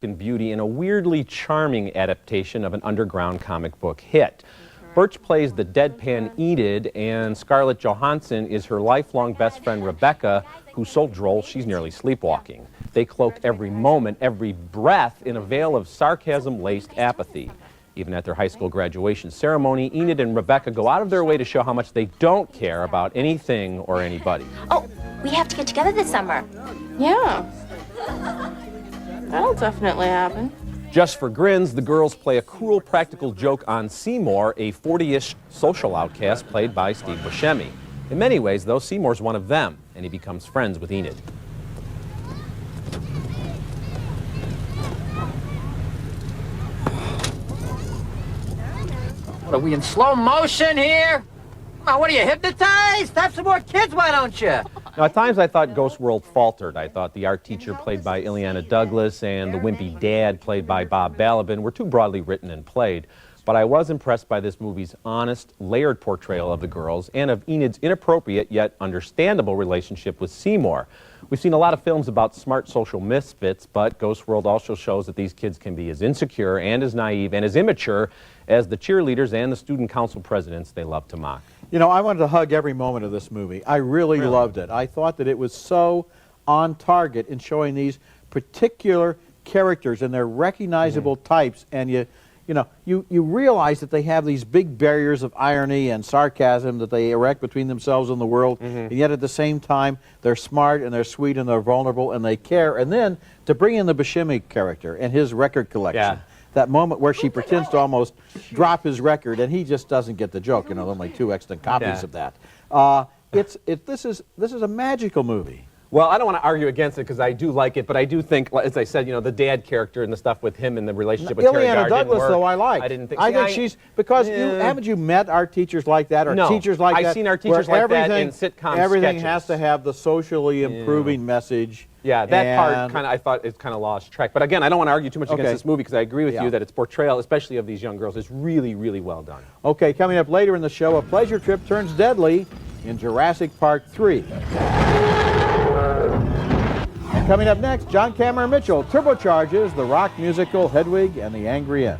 and beauty in a weirdly charming adaptation of an underground comic book hit. Birch plays the deadpan Enid, and Scarlett Johansson is her lifelong best friend Rebecca, who's so droll she's nearly sleepwalking. They cloak every moment, every breath in a veil of sarcasm-laced apathy. Even at their high school graduation ceremony, Enid and Rebecca go out of their way to show how much they don't care about anything or anybody. Oh, we have to get together this summer. Yeah. That'll definitely happen. Just for grins, the girls play a cruel practical joke on Seymour, a 40-ish social outcast played by Steve Buscemi. In many ways, though, Seymour's one of them, and he becomes friends with Enid. What, are we in slow motion here? Come on, what are you, hypnotized? Have some more kids, why don't you? Now, at times I thought Ghost World faltered. I thought the art teacher played by Ileana Douglas and the wimpy dad played by Bob Balaban were too broadly written and played. But I was impressed by this movie's honest, layered portrayal of the girls and of Enid's inappropriate yet understandable relationship with Seymour. We've seen a lot of films about smart social misfits, but Ghost World also shows that these kids can be as insecure and as naive and as immature as the cheerleaders and the student council presidents they love to mock. You know, I wanted to hug every moment of this movie. I really loved it. I thought that it was so on target in showing these particular characters and their recognizable types, and you realize that they have these big barriers of irony and sarcasm that they erect between themselves and the world, and yet at the same time they're smart and they're sweet and they're vulnerable and they care. And then to bring in the Buscemi character and his record collection, that moment where she pretends to almost drop his record and he just doesn't get the joke. You know, only 2 extant copies of that. This is a magical movie. Well, I don't want to argue against it because I do like it, but I do think, as I said, you know, the dad character and the stuff with him and the relationship with Terry Garr Douglas, didn't work. though, I like. I didn't think. I think she's because haven't you met art teachers like that or teachers like that? I've seen art teachers like that in sitcom Everything sketches. has to have the socially improving message. Yeah, that part kind of I thought it kind of lost track. But again, I don't want to argue too much against this movie because I agree with you that its portrayal, especially of these young girls, is really, really well done. Okay, coming up later in the show, a pleasure trip turns deadly in Jurassic Park 3. And coming up next, John Cameron Mitchell turbocharges the rock musical Hedwig and the Angry Inch.